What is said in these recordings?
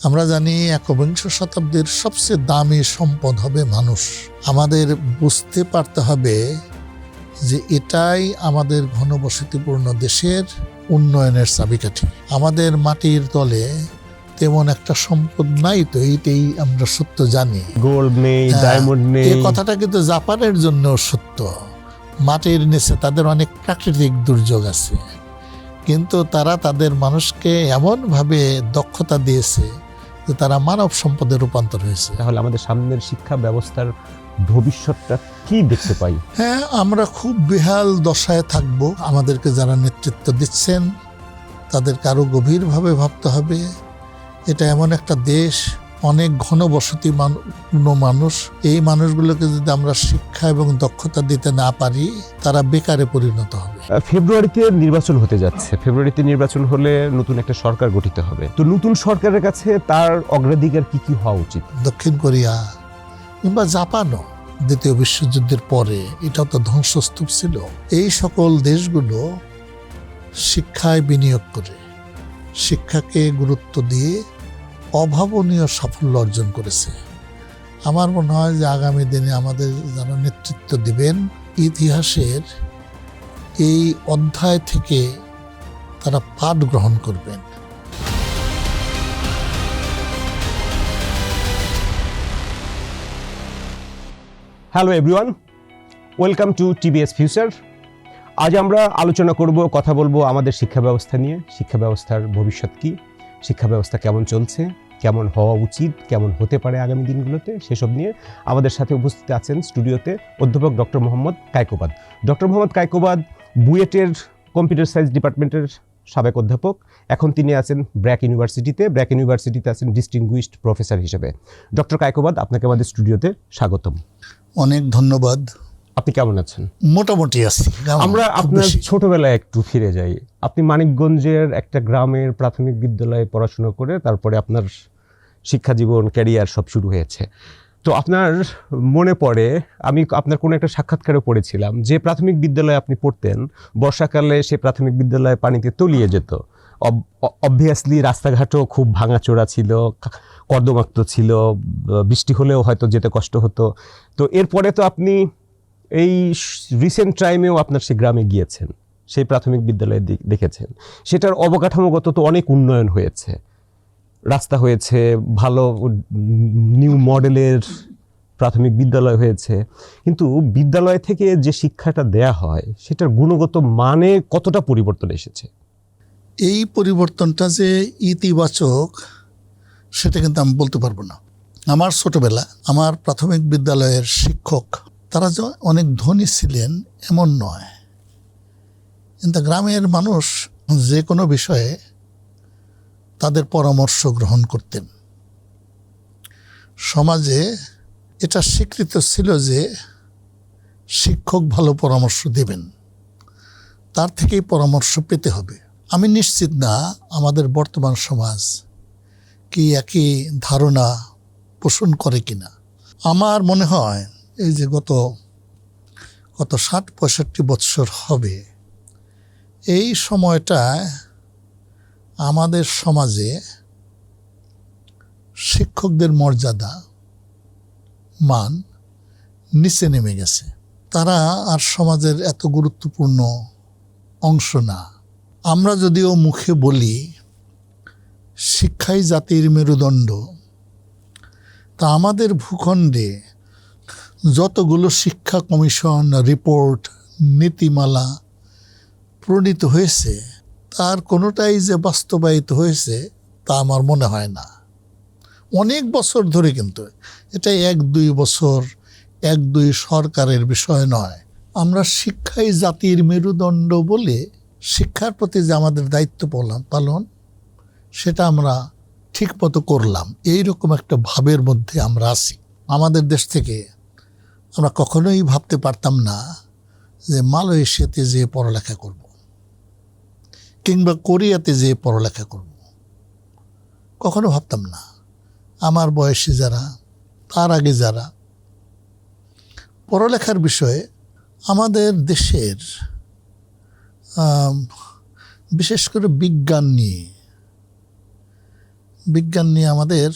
আমরা জানি একবিংশ শতাব্দীর সবচেয়ে দামি সম্পদ হবে মানুষ। আমাদের বুঝতে পারতে হবে যে এটাই আমাদের ঘনবসতিপূর্ণ দেশের উন্নয়নের চাবিকাঠি। আমাদের মাটির তলে তেমন একটা সম্পদ নাই, তো এইটাই আমরা সত্য জানি। গোল্ড নেই, ডায়মন্ড নেই। এই কথাটা কিন্তু জাপানের জন্য সত্য। মাটির নিচে তাদের অনেক প্রাকৃতিক দুর্যোগ আছে, কিন্তু তারা তাদের মানুষকে এমনভাবে দক্ষতা দিয়েছে যে তারা মানব সম্পদে রূপান্তর হয়েছে। তাহলে আমাদের সামনের শিক্ষা ব্যবস্থার ভবিষ্যৎটা কি দেখতে পাই? হ্যাঁ, আমরা খুব বেহাল দশায় থাকব। আমাদেরকে যারা নেতৃত্ব দিচ্ছেন তাদেরকে আরো গভীরভাবে ভাবতে হবে। এটা এমন একটা দেশ, অনেক ঘনবসতি মানুষ। এই মানুষগুলোকে যদি আমরা শিক্ষা এবং দক্ষতা দিতে না পারি, তারা বেকারে পরিণত হবে। ফেব্রুয়ারিতে নির্বাচন হতে যাচ্ছে। ফেব্রুয়ারিতে নির্বাচন হলে নতুন একটা সরকার গঠিত হবে। তো নতুন সরকারের কাছে তার অগ্রাধিকার কি কি হওয়া উচিত? দক্ষিণ কোরিয়া কিংবা জাপানও দ্বিতীয় বিশ্বযুদ্ধের পরে এটাও তো ধ্বংসস্তূপ ছিল। এই সকল দেশগুলো শিক্ষায় বিনিয়োগ করে, শিক্ষাকে গুরুত্ব দিয়ে অভাবনীয় সাফল্য অর্জন করেছে। আমার মনে হয় যে আগামী দিনে আমাদের যারা নেতৃত্ব দিবেন, ইতিহাসের এই অধ্যায় থেকে তারা পাঠ গ্রহণ করবেন। Hello everyone, welcome to TBS future. আজ আমরা আলোচনা করব, কথা বলবো আমাদের শিক্ষা ব্যবস্থা নিয়ে। শিক্ষা ব্যবস্থার ভবিষ্যৎ কি, শিক্ষা ব্যবস্থা কেমন চলছে, কেমন হওয়া উচিত, কেমন হতে পারে আগামী দিনগুলোতে, সেসব নিয়ে আমাদের সাথে উপস্থিত আছেন স্টুডিওতে অধ্যাপক ডক্টর মোহাম্মদ কায়কোবাদ। ডক্টর মোহাম্মদ কায়কোবাদ বুয়েটের কম্পিউটার সায়েন্স ডিপার্টমেন্টের সাবেক অধ্যাপক। এখন তিনি আছেন ব্র্যাক ইউনিভার্সিটিতে আছেন ডিস্টিংগুইশড প্রফেসর হিসেবে। ডক্টর কায়কোবাদ, আপনাকে আমাদের স্টুডিওতে স্বাগতম। অনেক ধন্যবাদ। আপনি কেমন আছেন? মোটামুটি আছি। আমরা আপনার ছোটবেলায় একটু ফিরে যাই। আপনি মানিকগঞ্জের একটা গ্রামের প্রাথমিক বিদ্যালয়ে পড়াশোনা করে তারপরে আপনার শিক্ষা জীবন, ক্যারিয়ার সব শুরু হয়েছে। তো আপনার মনে পড়ে, আমি আপনার কোনো একটা সাক্ষাৎকারে পড়েছিলাম যে প্রাথমিক বিদ্যালয়ে আপনি পড়তেন, বর্ষাকালে সে প্রাথমিক বিদ্যালয়ে পানিতে তলিয়ে যেত। অবভিয়াসলি রাস্তাঘাটও খুব ভাঙাচোরা ছিল, কর্দমাক্ত ছিল, বৃষ্টি হলেও হয়তো যেতে কষ্ট হতো। তো এরপরে তো আপনি এই রিসেন্ট টাইমেও আপনার সে গ্রামে গিয়েছেন, সেই প্রাথমিক বিদ্যালয়ে দেখেছেন। সেটার অবকাঠামোগত তো অনেক উন্নয়ন হয়েছে, রাস্তা হয়েছে, ভালো নিউ মডেলের প্রাথমিক বিদ্যালয় হয়েছে, কিন্তু বিদ্যালয় থেকে যে শিক্ষাটা দেয়া হয় সেটার গুণগত মানে কতটা পরিবর্তন এসেছে? এই পরিবর্তনটা যে ইতিবাচক সেটা কিন্তু আমি বলতে পারবো না। আমার ছোটবেলা আমার প্রাথমিক বিদ্যালয়ের শিক্ষক তারা যে অনেক ধনী ছিলেন এমন নয়, কিন্তু গ্রামের মানুষ যে কোনো বিষয়ে তাদের পরামর্শ গ্রহণ করতেন। সমাজে এটা স্বীকৃত ছিল যে শিক্ষক ভালো পরামর্শ দেবেন, তার থেকেই পরামর্শ পেতে হবে। আমি নিশ্চিত না আমাদের বর্তমান সমাজ কি একই ধারণা পোষণ করে কিনা। আমার মনে হয় এই যে গত 60-65 বৎসর হবে, এই সময়টায় আমাদের সমাজে শিক্ষকদের মর্যাদা, মান নিচে নেমে গেছে। তারা আর সমাজের এত গুরুত্বপূর্ণ অংশ না। আমরা যদিও মুখে বলি শিক্ষাই জাতির মেরুদণ্ড, তা আমাদের ভূখণ্ডে যতগুলো শিক্ষা কমিশন, রিপোর্ট, নীতিমালা প্রণীত হয়েছে তার কোনোটাই যে বাস্তবায়িত হয়েছে তা আমার মনে হয় না। অনেক বছর ধরে, কিন্তু এটা 1-2 বছর, 1-2 সরকারের বিষয় নয়। আমরা শিক্ষাই জাতির মেরুদণ্ড বলে শিক্ষার প্রতি যে আমাদের দায়িত্ব পালন সেটা আমরা ঠিক মতো করলাম, এইরকম একটা ভাবের মধ্যে আমরা আছি। আমাদের দেশ থেকে আমরা কখনোই ভাবতে পারতাম না যে মালয়েশিয়াতে যেয়ে পড়ালেখা করব কিংবা কোরিয়াতে যেয়ে পড়ালেখা করব, কখনো ভাবতাম না। আমার বয়সী যারা, তার আগে যারা, পড়ালেখার বিষয়ে আমাদের দেশের বিশেষ করে বিজ্ঞান নিয়ে বিজ্ঞান নিয়ে আমাদের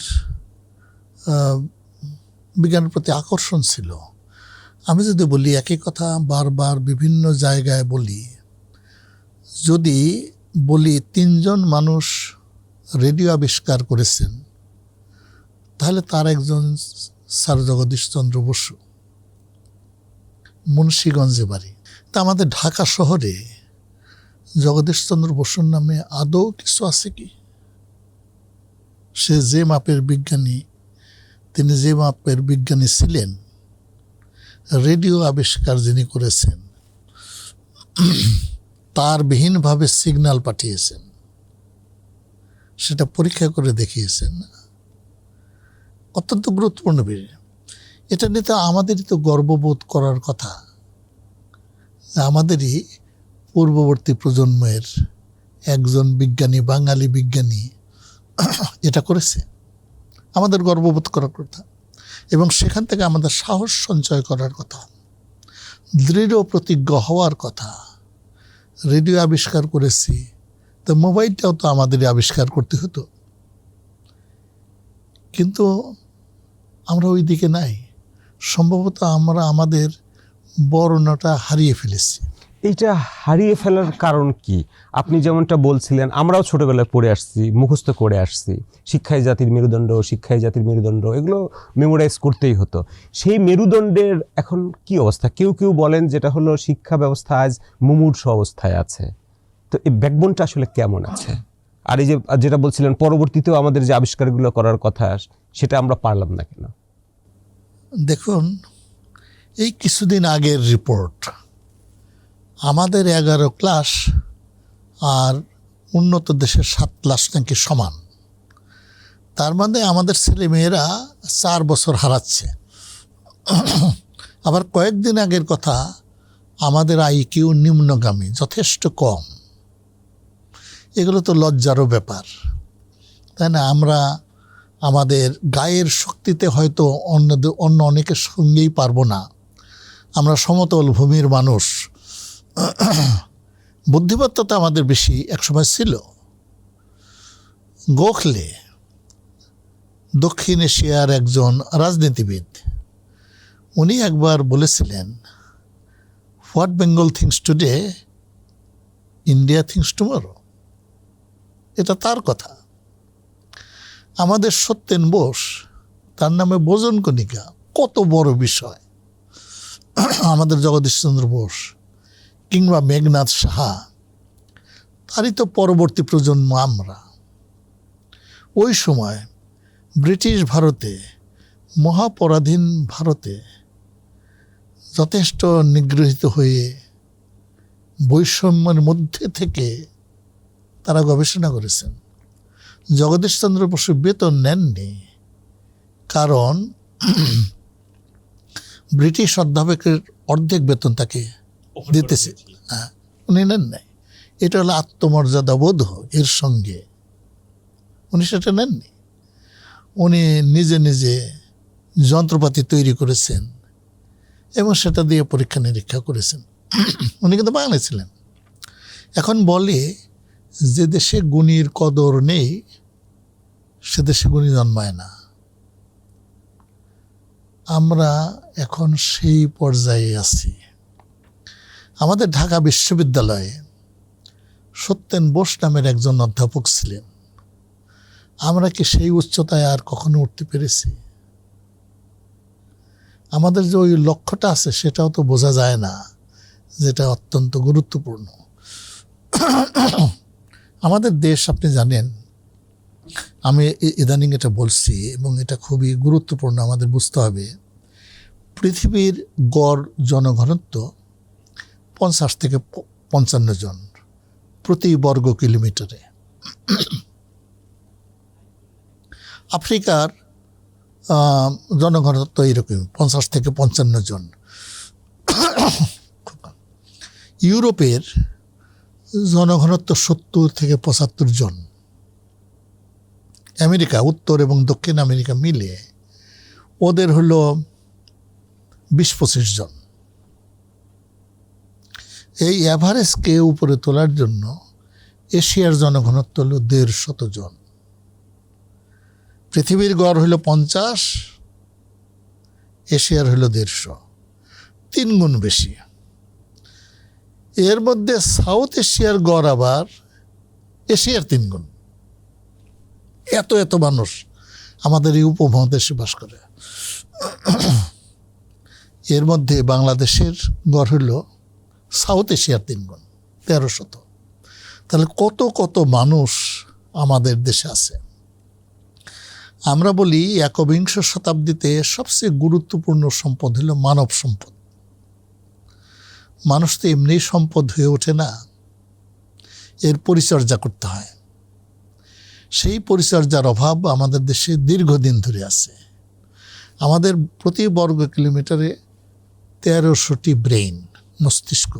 বিজ্ঞানের প্রতি আকর্ষণ ছিল। আমি যদি বলি একই কথা বারবার বিভিন্ন জায়গায় বলি, যদি বলি 3 জন মানুষ রেডিও আবিষ্কার করেছেন, তাহলে তার একজন স্যার জগদীশ চন্দ্র বসু, মুন্সিগঞ্জে বাড়ি। তা আমাদের ঢাকা শহরে জগদীশ চন্দ্র বসুর নামে আদৌ কিছু আছে কি? সে যে মাপের বিজ্ঞানী, তিনি যে মাপের বিজ্ঞানী ছিলেন, রেডিও আবিষ্কার যিনি করেছেন, তার বিহীনভাবে সিগন্যাল পাঠিয়েছেন, সেটা পরীক্ষা করে দেখিয়েছেন, অত্যন্ত গুরুত্বপূর্ণ বিষয়। এটা নিয়ে তো আমাদেরই তো গর্ববোধ করার কথা, আমাদেরই পূর্ববর্তী প্রজন্মের একজন বিজ্ঞানী, বাঙালি বিজ্ঞানী এটা করেছে, আমাদের গর্ববোধ করার কথা। এবং সেখান থেকে আমাদের সাহস সঞ্চয় করার কথা, দৃঢ় প্রতিজ্ঞ হওয়ার কথা। রেডিও আবিষ্কার করেছি, তো মোবাইলটাও তো আমাদেরই আবিষ্কার করতে হতো, কিন্তু আমরা ওই দিকে নাই। সম্ভবত আমরা আমাদের বর্ণটা হারিয়ে ফেলেছি। এইটা হারিয়ে ফেলার কারণ কি? আপনি যেমনটা বলছিলেন, আমরাও ছোটবেলায় পড়ে আসছি, মুখস্থ করে আসছি, শিক্ষাই জাতির মেরুদণ্ড, শিক্ষাই জাতির মেরুদণ্ড, এগুলো মেমোরাইজ করতেই হতো। সেই মেরুদণ্ডের এখন কি অবস্থা? কেউ কেউ বলেন যেটা হলো শিক্ষা ব্যবস্থা আজ মুমূর্ষু অবস্থায় আছে। তো এই ব্যাকবোনটা আসলে কেমন আছে? আর এই যে যেটা বলছিলেন পরবর্তীতেও আমাদের যে আবিষ্কারগুলো করার কথা, সেটা আমরা পারলাম না কেন? দেখুন, এই কিছুদিন আগের রিপোর্ট, আমাদের 11 ক্লাস আর উন্নত দেশের 7 ক্লাস নাকি সমান। তার মানে আমাদের ছেলে মেয়েরা 4 বছর হারাচ্ছে। আবার কয়েকদিন আগের কথা, আমাদের আইকিউ নিম্নগামী, যথেষ্ট কম। এগুলো তো লজ্জারও ব্যাপার, তাই না? আমরা আমাদের গায়ের শক্তিতে হয়তো অন্য অনেকের সঙ্গেই পারবো না। আমরা সমতল ভূমির মানুষ, বুদ্ধিমত্তা আমাদের বেশি একসময় ছিল। গোখলে দক্ষিণ এশিয়ার একজন রাজনীতিবিদ, উনি একবার বলেছিলেন, what Bengal things today, India things tomorrow. এটা তার কথা। আমাদের সত্যেন বোস, তার নামে বোজন কণিকা, কত বড় বিষয়। আমাদের জগদীশচন্দ্র বোস কিংবা মেঘনাদ সাহা, তারই তো পরবর্তী প্রজন্ম আমরা। ওই সময় ব্রিটিশ ভারতে, মহাপরাধীন ভারতে যথেষ্ট নিগৃহীত হয়ে বৈষম্যের মধ্যে থেকে তারা গবেষণা করেছেন। জগদীশচন্দ্র বসু বেতন নেননি, কারণ ব্রিটিশ অধ্যাপকের অর্ধেক বেতন তাকে দিতেছে, উনি নেন নাই। এটা হলো আত্মমর্যাদা বোধ এর সঙ্গে, উনি সেটা নেননি। উনি নিজে নিজে যন্ত্রপাতি তৈরি করেছেন এবং সেটা দিয়ে পরীক্ষা নিরীক্ষা করেছেন। উনি কিন্তু বাঙালি ছিলেন। এখন বলে যে দেশে গুণীর কদর নেই, সে দেশে গুণী জন্মায় না। আমরা এখন সেই পর্যায়ে আছি। আমাদের ঢাকা বিশ্ববিদ্যালয়ে সত্যেন বোস নামের একজন অধ্যাপক ছিলেন। আমরা কি সেই উচ্চতায় আর কখনো উঠতে পেরেছি? আমাদের যে ওই লক্ষ্যটা আছে, সেটাও তো বোঝা যায় না, যেটা অত্যন্ত গুরুত্বপূর্ণ। আমাদের দেশ, আপনি জানেন, আমি ইদানিং এটা বলছি এবং এটা খুবই গুরুত্বপূর্ণ, আমাদের বুঝতে হবে। পৃথিবীর গড় জনঘনত্ব 50 থেকে 55 জন প্রতি বর্গ কিলোমিটারে। আফ্রিকার জনঘনত্ব এরকম 50 থেকে 55 জন। ইউরোপের জনঘনত্ব 70 থেকে 75 জন। আমেরিকা, উত্তর এবং দক্ষিণ আমেরিকা মিলে ওদের হলো 20-25 জন। এই অ্যাভারেজকে উপরে তোলার জন্য এশিয়ার জনঘনত্ব হলো 150 জন। পৃথিবীর গড় হইল 50, এশিয়ার হইল 150, 3 গুণ বেশি। এর মধ্যে সাউথ এশিয়ার গড় আবার এশিয়ার 3 গুণ। এত এত মানুষ আমাদের এই উপমহাদেশে বাস করে। এর মধ্যে বাংলাদেশের গড় হইল সাউথ এশিয়ার 3 গুণ, 1300। তাহলে কত কত মানুষ আমাদের দেশে আছে। আমরা বলি 21 শতাব্দীতে সবচেয়ে গুরুত্বপূর্ণ সম্পদ হলো মানব সম্পদ। মানুষ তো এমনি সম্পদ হয়ে ওঠে না, এর পরিচর্যা করতে হয়। সেই পরিচর্যার অভাব আমাদের দেশে দীর্ঘদিন ধরে আছে। আমাদের প্রতি বর্গ কিলোমিটারে 1300টি ব্রেইন, মস্তিষ্ক,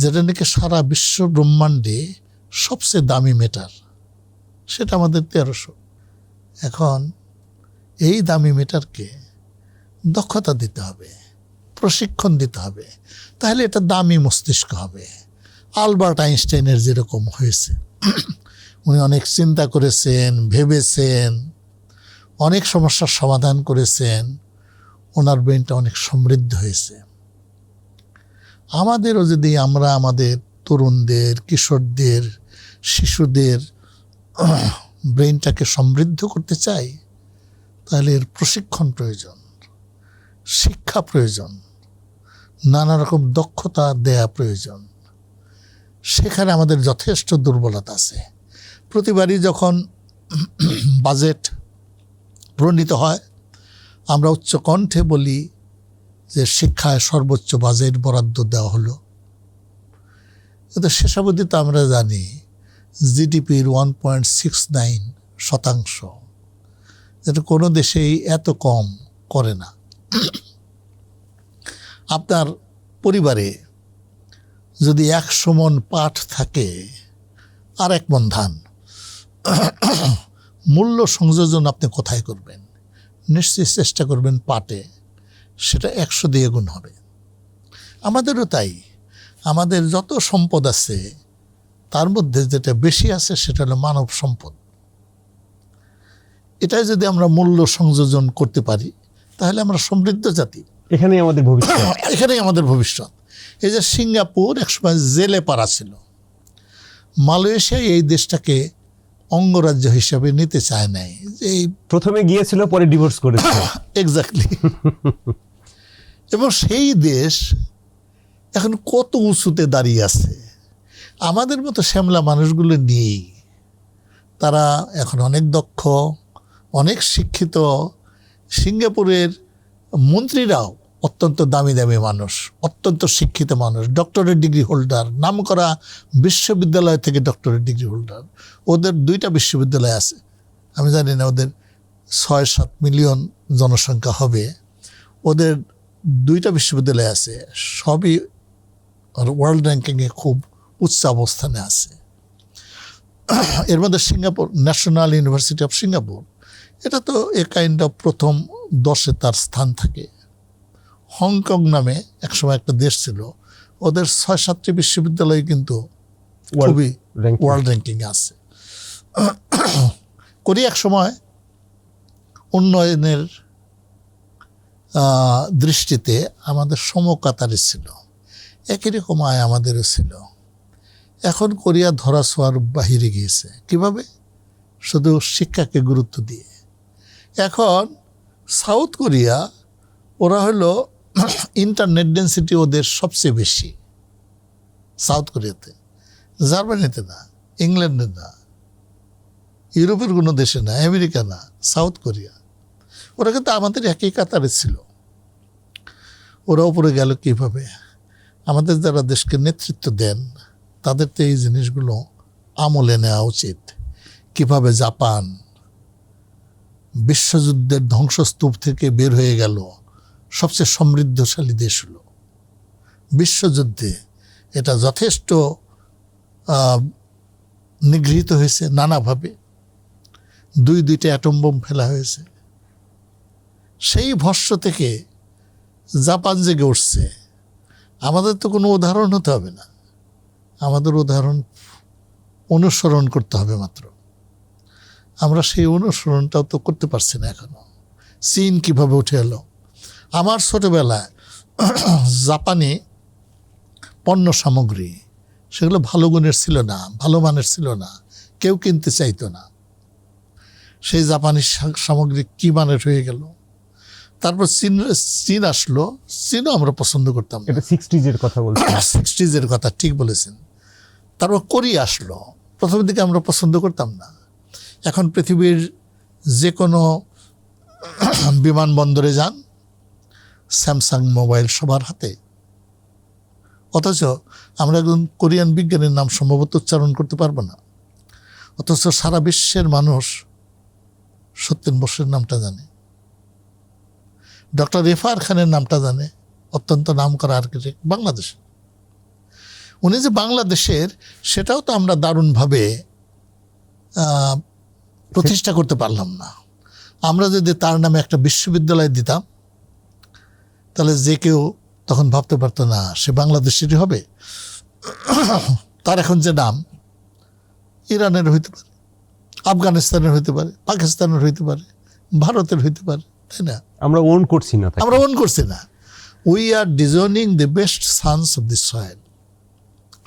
যেটা নাকি সারা বিশ্ব ব্রহ্মাণ্ডে সবচেয়ে দামি মেটার, সেটা আমাদের 1300। এখন এই দামি মেটারকে দক্ষতা দিতে হবে, প্রশিক্ষণ দিতে হবে, তাহলে এটা দামি মস্তিষ্ক হবে। আলবার্ট আইনস্টাইনের যেরকম হয়েছে, উনি অনেক চিন্তা করেছেন, ভেবেছেন, অনেক সমস্যার সমাধান করেছেন, ওনার ব্রেনটা অনেক সমৃদ্ধ হয়েছে। আমাদেরও যদি আমরা আমাদের তরুণদের, কিশোরদের, শিশুদের ব্রেনটাকে সমৃদ্ধ করতে চাই, তাহলে এর প্রশিক্ষণ প্রয়োজন, শিক্ষা প্রয়োজন, নানা রকম দক্ষতা দেয়া প্রয়োজন। সেখানে আমাদের যথেষ্ট দুর্বলতা আছে। প্রতিবারই যখন বাজেট প্রণীত হয়, আমরা উচ্চ কণ্ঠে বলি যে শিক্ষায় সর্বোচ্চ বাজেট বরাদ্দ দেওয়া হলো, কিন্তু শেষাবধি তো আমরা জানি জিডিপির 1.69%, যেটা কোনো দেশেই এত কম করে না। আপনার পরিবারে যদি 100 মণ পাট থাকে আর 1 মণ ধান, মূল্য সংযোজন আপনি কোথায় করবেন? নিশ্চয়ই চেষ্টা করবেন পাটে, সেটা 100 দিয়ে গুণ হবে। আমাদেরও তাই। আমাদের যত সম্পদ আছে তার মধ্যে যেটা বেশি আছে সেটা হলো মানব সম্পদ। এটাই যদি আমরা মূল্য সংযোজন করতে পারি, তাহলে আমরা সমৃদ্ধ জাতি। এখানেই আমাদের ভবিষ্যৎ। এখানেই আমাদের ভবিষ্যৎ। এই যে সিঙ্গাপুর একসময় জেলে পাড়া ছিল, মালয়েশিয়া এই দেশটাকে অঙ্গরাজ্য হিসাবে নিতে চায় নাই। এই প্রথমে গিয়েছিল, পরে ডিভোর্স করেছে। এক্স্যাক্টলি। এবং সেই দেশ এখন কত উঁচুতে দাঁড়িয়ে আছে। আমাদের মতো শ্যামলা মানুষগুলো নিয়েই তারা এখন অনেক দক্ষ, অনেক শিক্ষিত। সিঙ্গাপুরের মন্ত্রীরাও অত্যন্ত দামি দামি মানুষ, অত্যন্ত শিক্ষিত মানুষ, ডক্টরেট ডিগ্রি হোল্ডার, নামকরা বিশ্ববিদ্যালয় থেকে ডক্টরেট ডিগ্রি হোল্ডার। ওদের 2টা বিশ্ববিদ্যালয় আছে। আমি জানি না ওদের 6-7 মিলিয়ন জনসংখ্যা হবে, ওদের 2টা বিশ্ববিদ্যালয় আছে, সবই ওয়ার্ল্ড র্যাঙ্কিংয়ে খুব উচ্চ অবস্থানে আছে। এর মধ্যে Singapore national university of Singapore, এটা তো এ কাইন্ড অফ প্রথম 10-এ তার স্থান থাকে। হংকং নামে একসময় একটা দেশ ছিল, ওদের 6-7টি বিশ্ববিদ্যালয় কিন্তু খুবই ওয়ার্ল্ড র্যাঙ্কিংয়ে আছে। কোরিয়া এক সময় উন্নয়নের দৃষ্টিতে আমাদের সমকাতারে ছিল, একই রকম আয় আমাদেরও ছিল। এখন কোরিয়া ধরাছোঁয়ার বাহিরে গিয়েছে। কিভাবে? শুধু শিক্ষাকে গুরুত্ব দিয়ে। এখন সাউথ কোরিয়া, ওরা হলো ইন্টারনেট ডেন্সিটি ওদের সবচেয়ে বেশি সাউথ কোরিয়াতে, জার্মানিতে না, ইংল্যান্ডে না, ইউরোপের কোনো দেশে না, আমেরিকা না, সাউথ কোরিয়া। ওরা কিন্তু আমাদের একই কাতারে ছিল। ওরা উপরে গেল কীভাবে? আমাদের যারা দেশকে নেতৃত্ব দেন তাদের তো এই জিনিসগুলো আমলে নেওয়া উচিত। কিভাবে জাপান বিশ্বযুদ্ধের ধ্বংসস্তূপ থেকে বের হয়ে গেল, সবচেয়ে সমৃদ্ধশালী দেশ হলো বিশ্বযুদ্ধে। এটা যথেষ্ট নিগৃহীত হয়েছে নানাভাবে, 2টা অ্যাটম বোম ফেলা হয়েছে। সেই ভস্ম থেকে জাপান জেগে উঠছে। আমাদের তো কোনো উদাহরণ হতে হবে না, আমাদের উদাহরণ অনুসরণ করতে হবে মাত্র। আমরা সেই অনুসরণটাও তো করতে পারছি না এখনো। চীন কীভাবে উঠে এলো। আমার ছোটোবেলায় জাপানি পণ্য সামগ্রী সেগুলো ভালো গুণের ছিল না, ভালো মানের ছিল না, কেউ কিনতে চাইতো না। সেই জাপানি সামগ্রী কী মানের হয়ে গেল। তারপর চীন আসলো, চীনও আমরা পছন্দ করতাম না। এটা 60s কথা বলছি। 60s কথা ঠিক বলেছেন। তারপর কোরিয়া আসলো, প্রথম দিকে আমরা পছন্দ করতাম না। এখন পৃথিবীর যে কোনো বিমানবন্দরে যান, স্যামসাং মোবাইল সবার হাতে। অথচ আমরা একজন কোরিয়ান বিজ্ঞানীর নাম সম্ভবত উচ্চারণ করতে পারবো না, অথচ সারা বিশ্বের মানুষ সত্যেন বসুর নামটা জানে, ডক্টর এফআর খানের নামটা জানে, অত্যন্ত নাম করা আর্কিটেক্ট বাংলাদেশ। উনি যে বাংলাদেশের সেটাও তো আমরা দারুণভাবে প্রতিষ্ঠা করতে পারলাম না। আমরা যদি তার নামে একটা বিশ্ববিদ্যালয় দিতাম তাহলে যে কেউ তখন ভাবতে পারতো না সে বাংলাদেশেরই হবে। তার এখন যে নাম ইরানের হইতে পারে, আফগানিস্তানের হইতে পারে, পাকিস্তানের হইতে পারে, ভারতের হইতে পারে, তাই না? আমরা ওন করছি না, আমরা ওন করছি না। We are disowning the best sons of the soil.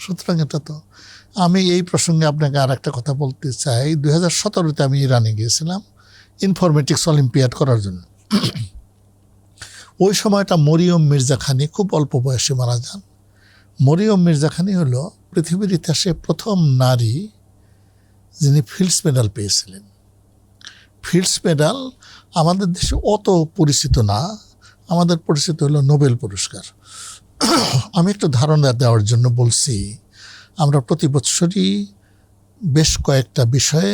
সুতরাং এটা তো আমি এই প্রসঙ্গে আপনাকে আর একটা কথা বলতে চাই। 2017-তে আমি ইরানে গিয়েছিলাম ইনফরমেটিক্স অলিম্পিয়াড করার জন্য। ওই সময়টা মরিয়ম মির্জা খানি খুব অল্প বয়সে মারা যান। মরিয়ম মির্জা খানি হলো পৃথিবীর ইতিহাসে প্রথম নারী যিনি ফিল্ডস মেডাল পেয়েছিলেন। ফিল্ডস মেডাল আমাদের দেশে অত পরিচিত না, আমাদের পরিচিত হলো নোবেল পুরস্কার। আমি একটু ধারণা দেওয়ার জন্য বলছি, আমরা প্রতি বছরই বেশ কয়েকটা বিষয়ে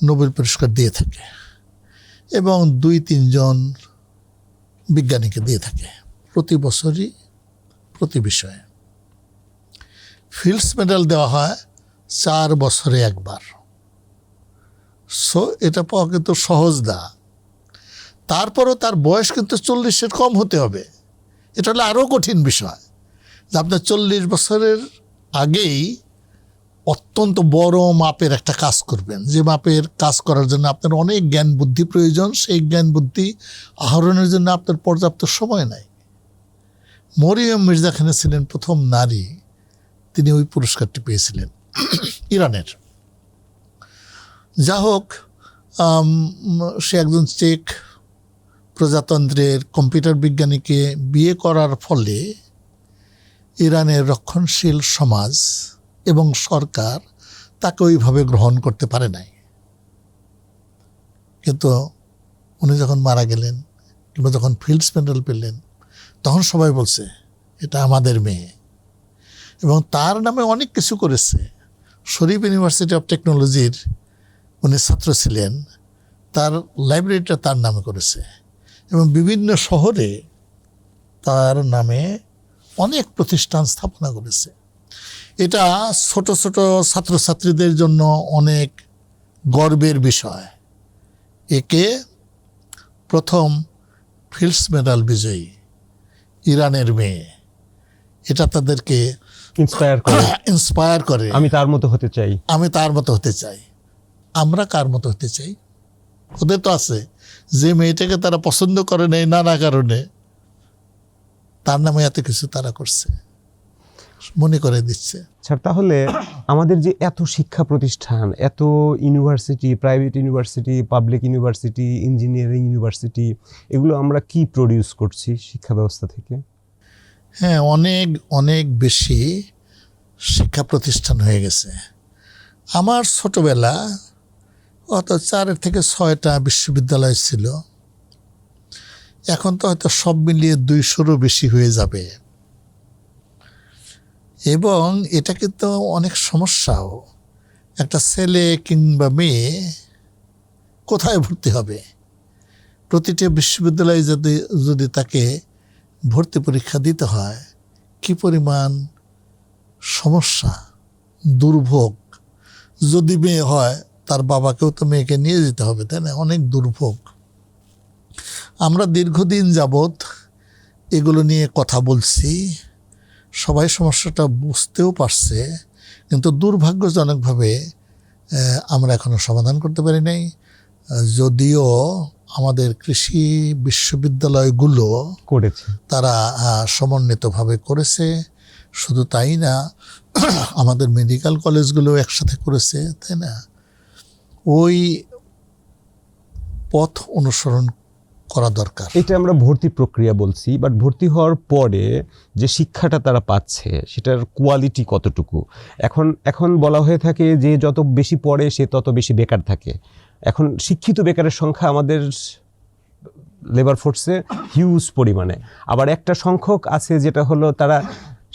নোবেল পুরস্কার দিয়ে থাকে এবং 2-3 জন বিজ্ঞানীকে দিয়ে থাকে প্রতি বছরই প্রতি বিষয়ে। ফিল্ডস মেডেল দেওয়া হয় 4 বছরে একবার। সো এটা পাওয়া কিন্তু সহজ না। তারপরও তার বয়স কিন্তু 40-এর কম হতে হবে। এটা হলো আরও কঠিন বিষয় যে আপনার 40 বছরের আগেই অত্যন্ত বড় মাপের একটা কাজ করবেন, যে মাপের কাজ করার জন্য আপনার অনেক জ্ঞান বুদ্ধি প্রয়োজন। সেই জ্ঞান বুদ্ধি আহরণের জন্য আপনার পর্যাপ্ত সময় নাই। মরিয়ম মির্জা খানি ছিলেন প্রথম নারী, তিনি ওই পুরস্কারটি পেয়েছিলেন ইরানের। যা হোক, সে একজন চেক প্রজাতন্ত্রের কম্পিউটার বিজ্ঞানীকে বিয়ে করার ফলে ইরানের রক্ষণশীল সমাজ এবং সরকার তাকে ওইভাবে গ্রহণ করতে পারে নাই। কিন্তু উনি যখন মারা গেলেন কিংবা যখন ফিল্ডস মেডেল পেলেন, তখন সবাই বলছে এটা আমাদের মেয়ে, এবং তার নামে অনেক কিছু করেছে। শরীফ ইউনিভার্সিটি অফ টেকনোলজির উনি ছাত্র ছিলেন, তার লাইব্রেরিটা তার নামে করেছে এবং বিভিন্ন শহরে তার নামে অনেক প্রতিষ্ঠান স্থাপনা করেছে। এটা ছোট ছোট ছাত্রছাত্রীদের জন্য অনেক গর্বের বিষয়। একে প্রথম ফিল্ডস মেডাল বিজয়ী ইরানের মেয়ে, এটা তাদেরকে ইন্সপায়ার করে। আমি তার মতো হতে চাই, আমি তার মতো হতে চাই। আমরা কার মতো হতে চাই? ওদের তো আছে যে মেয়েটাকে তারা পছন্দ করে নেই নানা কারণে, তার নামে এত কিছু তারা করছে, মনে করে দিচ্ছে। স্যার, তাহলে আমাদের যে এত শিক্ষা প্রতিষ্ঠান, এত university, private university, public university, engineering university, এগুলো আমরা কি প্রডিউস করছি শিক্ষা ব্যবস্থা থেকে? হ্যাঁ, অনেক অনেক বেশি শিক্ষা প্রতিষ্ঠান হয়ে গেছে। আমার ছোটবেলা অত 4 থেকে 6টা বিশ্ববিদ্যালয় ছিল, এখন তো হয়তো সব মিলিয়ে 200-রও বেশি হয়ে যাবে। এবং এটা কিন্তু অনেক সমস্যাও। একটা ছেলে কিংবা মেয়ে কোথায় ভর্তি হবে? প্রতিটি বিশ্ববিদ্যালয়ে যদি তাকে ভর্তি পরীক্ষা দিতে হয়, কি পরিমাণ সমস্যা, দুর্ভোগ। যদি মেয়ে হয় তার বাবাকেও তো মেয়েকে নিয়ে যেতে হবে, তাই না? অনেক দুর্ভোগ। আমরা দীর্ঘদিন যাবৎ এগুলো নিয়ে কথা বলছি, সবাই সমস্যাটা বুঝতেও পারছে, কিন্তু দুর্ভাগ্যজনকভাবে আমরা এখনো সমাধান করতে পারি নাই। যদিও আমাদের কৃষি বিশ্ববিদ্যালয়গুলো করেছে। তারা সমন্বিতভাবে করেছে, শুধু তাই না আমাদের মেডিকেল কলেজগুলো একসাথে করেছে, তাই না? ওই পথ অনুসরণ করা দরকার। এটা আমরা ভর্তি প্রক্রিয়া বলছি, বাট ভর্তি হওয়ার পরে যে শিক্ষাটা তারা পাচ্ছে সেটার কোয়ালিটি কতটুকু? এখন বলা হয়ে থাকে যে যত বেশি পড়ে সে তত বেশি বেকার থাকে। এখন শিক্ষিত বেকারের সংখ্যা আমাদের লেবার ফোর্সে হিউজ পরিমাণে। আবার একটা সংখ্যক আছে যেটা হলো তারা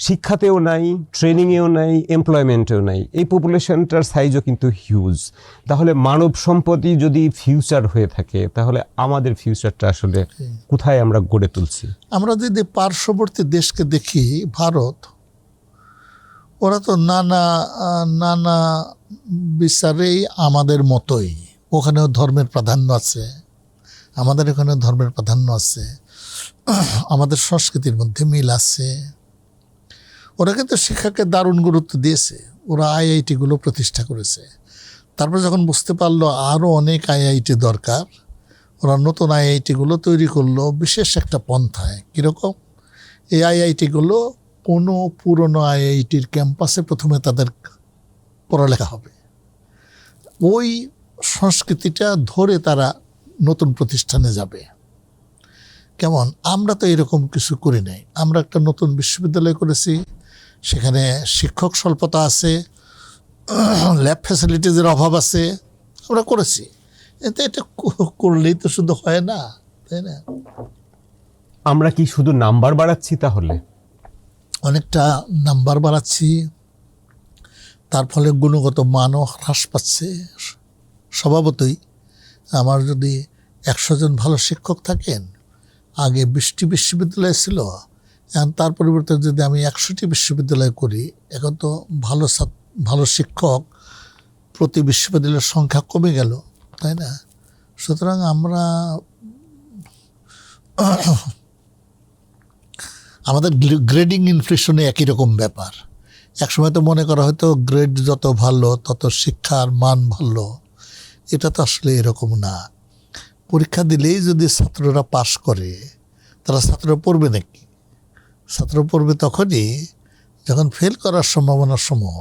শিক্ষাতেও নাই, ট্রেনিংয়েও নাই, এমপ্লয়মেন্টেও নাই। এই পপুলেশনটার সাইজও কিন্তু হিউজ। তাহলে মানব সম্পদই যদি ফিউচার হয়ে থাকে, তাহলে আমাদের ফিউচারটা আসলে কোথায় আমরা গড়ে তুলছি? আমরা যদি পার্শ্ববর্তী দেশকে দেখি, ভারত, ওরা তো নানা বিচারেই আমাদের মতোই। ওখানেও ধর্মের প্রাধান্য আছে, আমাদের এখানেও ধর্মের প্রাধান্য আছে, আমাদের সংস্কৃতির মধ্যে মিল আছে। ওরা কিন্তু শিক্ষাকে দারুণ গুরুত্ব দিয়েছে। ওরা আইআইটিগুলো প্রতিষ্ঠা করেছে। তারপর যখন বুঝতে পারলো আরও অনেক আইআইটি দরকার, ওরা নতুন আইআইটিগুলো তৈরি করলো বিশেষ একটা পন্থায়। কীরকম? এই আইআইটিগুলো কোনো পুরনো আইআইটির ক্যাম্পাসে প্রথমে তাদের পড়ালেখা হবে। ওই সংস্কৃতিটা ধরে তারা নতুন প্রতিষ্ঠানে যাবে। কেমন? আমরা তো এরকম কিছু করি নাই। আমরা একটা নতুন বিশ্ববিদ্যালয় করেছি, সেখানে শিক্ষক স্বল্পতা আছে, ল্যাব ফ্যাসিলিটিজের অভাব আছে, আমরা করেছি। এতে এটা করলেই তো শুধু হয় না, তাই না? আমরা কি শুধু নাম্বার বাড়াচ্ছি? তাহলে অনেকটা নাম্বার বাড়াচ্ছি, তার ফলে গুণগত মানও হ্রাস পাচ্ছে। স্বভাবতই আমার যদি 100 জন ভালো শিক্ষক থাকেন, আগে 20টি বিশ্ববিদ্যালয় ছিল, এখন তার পরিবর্তে যদি আমি 100টি বিশ্ববিদ্যালয় করি, এখন তো ভালো শিক্ষক প্রতি বিশ্ববিদ্যালয়ের সংখ্যা কমে গেল, তাই না? সুতরাং আমাদের গ্রেডিং ইনফ্লেশনে একই রকম ব্যাপার। একসময় তো মনে করা হয়তো গ্রেড যত ভালো তত শিক্ষার মান ভালো। এটা তো আসলে এরকম না। পরীক্ষা দিলেই যদি ছাত্ররা পাশ করে, তারা ছাত্ররা পড়বে নাকি? ছাত্র পড়বে তখনই যখন ফেল করার সম্ভাবনা সমূহ।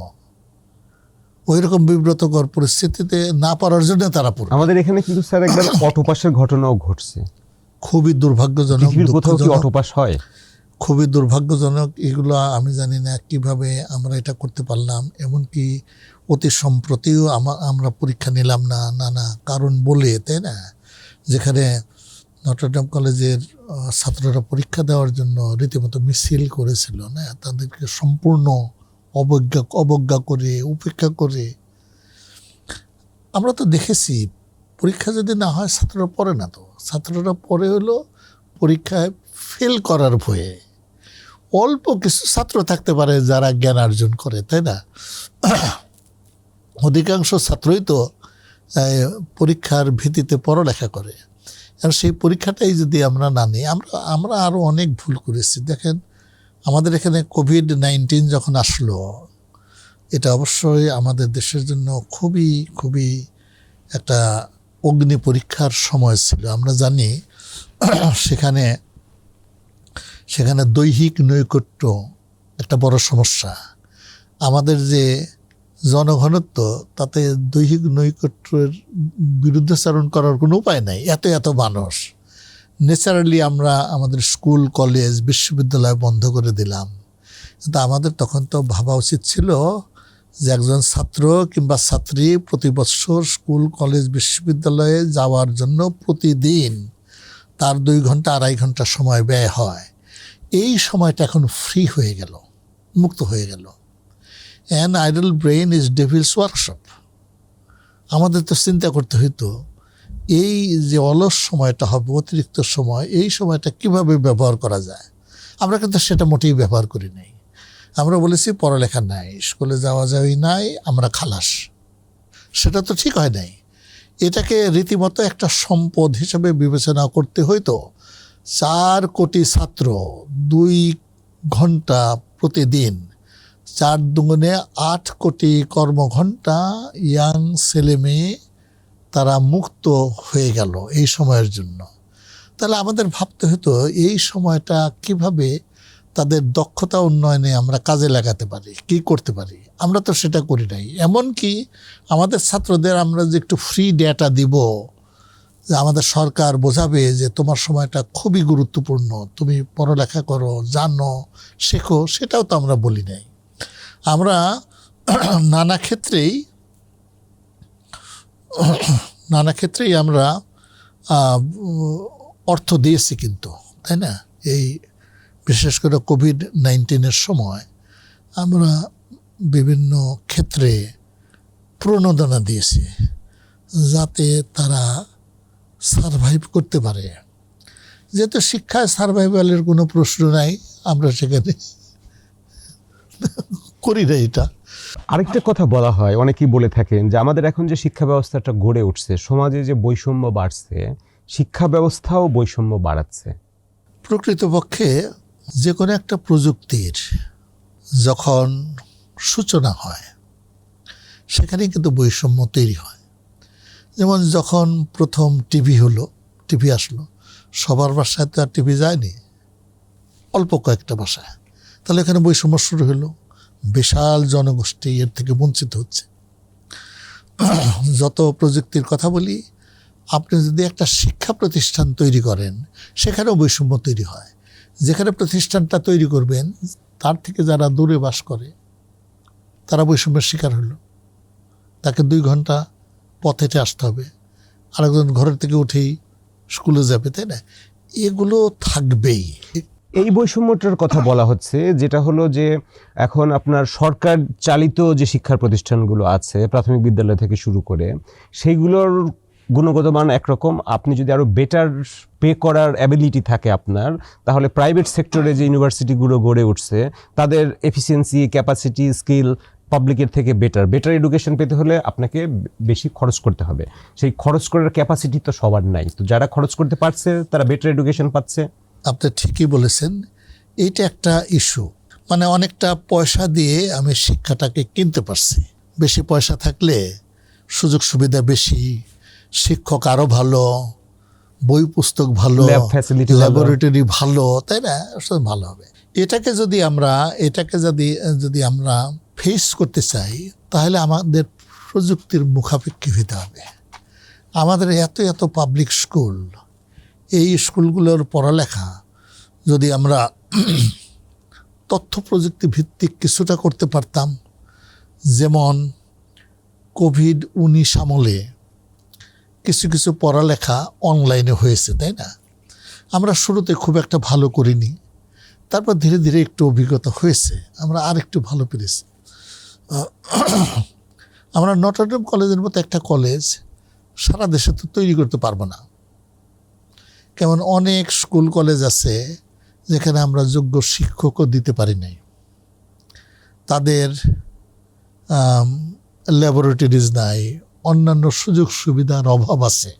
ওই রকম বিব্রতকর পরিস্থিতিতে না পারার জন্য তারা পড়বে। আমাদের এখানে কিন্তু স্যার একবার অটোপাসের ঘটনাও ঘটছে। খুবই দুর্ভাগ্যজনক। কোথাও কি অটোপাস হয়? খুবই দুর্ভাগ্যজনক। এগুলো আমি জানি না কিভাবে আমরা এটা করতে পারলাম। এমনকি অতি সম্প্রতিও আমরা পরীক্ষা নিলাম না নানা কারণ বলে, তাই না? যেখানে নটরডেম কলেজের ছাত্ররা পরীক্ষা দেওয়ার জন্য রীতিমতো মিছিল করেছিল, না? তাদেরকে সম্পূর্ণ অবজ্ঞা করে, উপেক্ষা করে। আমরা তো দেখেছি পরীক্ষা যদি না হয় ছাত্ররা পড়ে না। তো ছাত্ররা পড়ে হলো পরীক্ষায় ফেল করার ভয়ে। অল্প কিছু ছাত্র থাকতে পারে যারা জ্ঞান অর্জন করে, তাই না? অধিকাংশ ছাত্রই তো পরীক্ষার ভিত্তিতে পড়ালেখা করে। আর সেই পরীক্ষাটাই যদি আমরা না নিই, আমরা আরও অনেক ভুল করেছি। দেখেন, আমাদের এখানে কোভিড-19 যখন আসলো, এটা অবশ্যই আমাদের দেশের জন্য খুবই খুবই একটা অগ্নি পরীক্ষার সময় ছিল। আমরা জানি সেখানে দৈহিক নৈকট্য একটা বড় সমস্যা। আমাদের যে জনঘনত্ব, তাতে দৈহিক নৈকট্যের বিরুদ্ধাচরণ করার কোনো উপায় নাই। এত মানুষ, ন্যাচারালি আমরা আমাদের স্কুল, কলেজ, বিশ্ববিদ্যালয় বন্ধ করে দিলাম। কিন্তু আমাদের তখন তো ভাবা উচিত ছিল যে একজন ছাত্র কিংবা ছাত্রী প্রতি বছর স্কুল, কলেজ, বিশ্ববিদ্যালয়ে যাওয়ার জন্য প্রতিদিন তার 2 ঘন্টা 2.5 ঘন্টা সময় ব্যয় হয়। এই সময়টা এখন ফ্রি হয়ে গেল, মুক্ত হয়ে গেল। An idol brain is Devil's workshop. আমাদের তো চিন্তা করতে হইতো এই যে অলস সময়টা হবে, অতিরিক্ত সময়, এই সময়টা কিভাবে ব্যবহার করা যায়। আমরা কিন্তু সেটা মোটেই ব্যবহার করি নাই। আমরা বলেছি পড়ালেখা নাই, স্কুলে যাওয়া যাওয়াই নাই, আমরা খালাস। সেটা তো ঠিক হয় নাই। এটাকে রীতিমতো একটা সম্পদ হিসেবে বিবেচনা করতে হইতো। 4 কোটি ছাত্র 2 ঘন্টা প্রতিদিন 4 দুগুণে 8 কোটি কর্মঘণ্টা ইয়াং ছেলে মেয়ে তারা মুক্ত হয়ে গেল এই সময়ের জন্য। তাহলে আমাদের ভাবতে হতো এই সময়টা কিভাবে তাদের দক্ষতা উন্নয়নে আমরা কাজে লাগাতে পারি, কি করতে পারি। আমরা তো সেটা করি নাই। এমনকি আমাদের ছাত্রদের আমরা যে একটু ফ্রি ডেটা দিব, যে আমাদের সরকার বোঝাবে যে তোমার সময়টা খুবই গুরুত্বপূর্ণ, তুমি পড়ালেখা করো, জানো, শেখো, সেটাও তো আমরা বলি নাই। আমরা নানা ক্ষেত্রেই আমরা অর্থ দিয়েছি কিন্তু, তাই না? এই বিশেষ করে কোভিড-19 সময় আমরা বিভিন্ন ক্ষেত্রে প্রণোদনা দিয়েছি যাতে তারা সারভাইভ করতে পারে। যেহেতু শিক্ষায় সারভাইভালের কোনো প্রশ্ন নাই, আমরা সেখানে করি না এটা। আরেকটা কথা বলা হয়, অনেকেই বলে থাকেন যে আমাদের এখন যে শিক্ষা ব্যবস্থাটা গড়ে উঠছে, সমাজে যে বৈষম্য বাড়ছে, শিক্ষা ব্যবস্থাও বৈষম্য বাড়াচ্ছে। প্রকৃতপক্ষে যে কোনো একটা প্রযুক্তির যখন সূচনা হয় সেখানেই কিন্তু বৈষম্য তৈরি হয়। যেমন যখন প্রথম টিভি আসলো, সবার বাসায় তো আর টিভি যায়নি, অল্প কয়েকটা বাসায়। তাহলে এখানে বৈষম্য শুরু হলো, বিশাল জনগোষ্ঠী এর থেকে বঞ্চিত হচ্ছে। যত প্রযুক্তির কথা বলি, আপনি যদি একটা শিক্ষা প্রতিষ্ঠান তৈরি করেন সেখানেও বৈষম্য তৈরি হয়। যেখানে প্রতিষ্ঠানটা তৈরি করবেন তার থেকে যারা দূরে বাস করে তারা বৈষম্যের শিকার হলো। তাকে 2 ঘন্টা পথ হেঁটে আসতে হবে, আরেকজন ঘরের থেকে উঠেই স্কুলে যাবে, তাই না? এগুলো থাকবেই। এই বৈষম্যটার কথা বলা হচ্ছে, যেটা হলো যে এখন আপনার সরকার চালিত যে শিক্ষার প্রতিষ্ঠানগুলো আছে প্রাথমিক বিদ্যালয় থেকে শুরু করে, সেইগুলোর গুণগত মান একরকম। আপনি যদি আরও বেটার পে করার অ্যাবিলিটি থাকে আপনার, তাহলে প্রাইভেট সেক্টরে যে ইউনিভার্সিটিগুলো গড়ে উঠছে তাদের এফিসিয়েন্সি, ক্যাপাসিটি, স্কিল পাবলিকের থেকে বেটার এডুকেশন পেতে হলে আপনাকে বেশি খরচ করতে হবে। সেই খরচ করার ক্যাপাসিটি তো সবার নাই। তো যারা খরচ করতে পারছে তারা বেটার এডুকেশন পাচ্ছে। আপনি ঠিকই বলেছেন, এইটা একটা ইস্যু। মানে অনেকটা পয়সা দিয়ে আমি শিক্ষাটাকে কিনতে পারছি। বেশি পয়সা থাকলে সুযোগ সুবিধা বেশি, শিক্ষক আরও ভালো, বই পুস্তক ভালো, ল্যাব ফ্যাসিলিটি, ল্যাবরেটরি ভালো, তাই না? সব ভালো হবে। এটাকে যদি আমরা ফেস করতে চাই তাহলে আমাদের প্রযুক্তির মুখাপেক্ষী হতে হবে। আমাদের এত পাবলিক স্কুল, এই স্কুলগুলোর পড়ালেখা যদি আমরা তথ্য প্রযুক্তি ভিত্তিক কিছুটা করতে পারতাম, যেমন কোভিড-19 আমলে কিছু পড়ালেখা অনলাইনে হয়েছে, তাই না? আমরা শুরুতে খুব একটা ভালো করিনি, তারপর ধীরে ধীরে একটু অভিজ্ঞতা হয়েছে, আমরা আরেকটু ভালো পেরেছি। আমরা নটর ডেম কলেজের মতো একটা কলেজ সারা দেশে তো তৈরি করতে পারবো না। কেমন অনেক স্কুল কলেজ আছে যেখানে আমরা যোগ্য শিক্ষকও দিতে পারি নাই, তাদের ল্যাবরেটরিজ নাই, অন্যান্য সুযোগ সুবিধার অভাব আছে।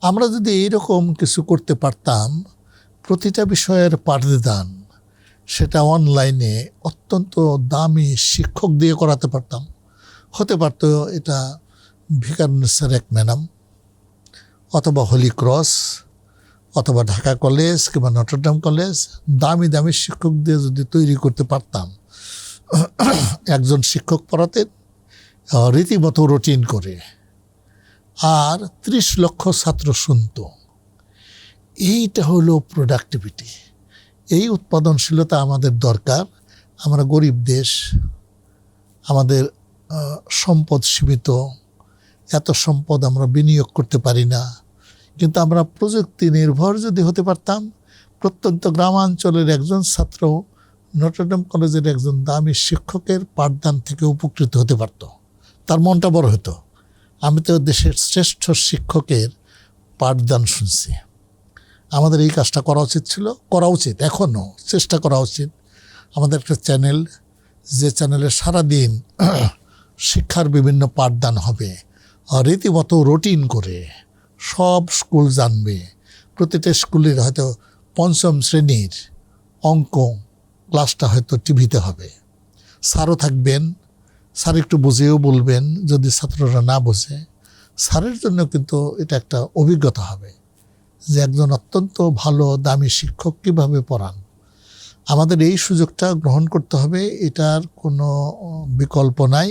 আমরা যদি এইরকম কিছু করতে পারতাম, প্রতিটা বিষয়ের পাঠদান সেটা অনলাইনে অত্যন্ত দামি শিক্ষক দিয়ে করাতে পারতাম, হতে পারত এটা ভিকারুননিসা এক ম্যাডাম অথবা হলি ক্রস অথবা ঢাকা কলেজ কিংবা নটরডেম কলেজ, দামি শিক্ষক দিয়ে যদি তৈরি করতে পারতাম, একজন শিক্ষক পড়াতেন রীতিমতো রুটিন করে, আর 30 লক্ষ ছাত্র শুনত। এইটা হলো প্রোডাক্টিভিটি। এই উৎপাদনশীলতা আমাদের দরকার। আমরা গরিব দেশ, আমাদের সম্পদ সীমিত, এত সম্পদ আমরা বিনিয়োগ করতে পারি না। কিন্তু আমরা প্রযুক্তি নির্ভর যদি হতে পারতাম, প্রত্যন্ত গ্রামাঞ্চলের একজন ছাত্র নটরডেম কলেজের একজন দামি শিক্ষকের পাঠদান থেকে উপকৃত হতে পারত, তার মনটা বড় হতো। আমি তো দেশের শ্রেষ্ঠ শিক্ষকের পাঠদান শুনছি। আমাদের এই কাজটা করা উচিত, এখনও চেষ্টা করা উচিত। আমাদের একটা চ্যানেল, যে চ্যানেলে সারাদিন শিক্ষার বিভিন্ন পাঠদান হবে, রীতিমতো রুটিন করে সব স্কুল জানবে। প্রতিটা স্কুলের হয়তো 5ম শ্রেণীর অঙ্ক ক্লাসটা হয়তো টিভিতে হবে, স্যারও থাকবেন, স্যার একটু বুঝেও বলবেন যদি ছাত্ররা না বোঝে। স্যারের জন্য কিন্তু এটা একটা অভিজ্ঞতা হবে যে একজন অত্যন্ত ভালো দামি শিক্ষক কীভাবে পড়ান। আমাদের এই সুযোগটা গ্রহণ করতে হবে, এটার কোনো বিকল্প নাই।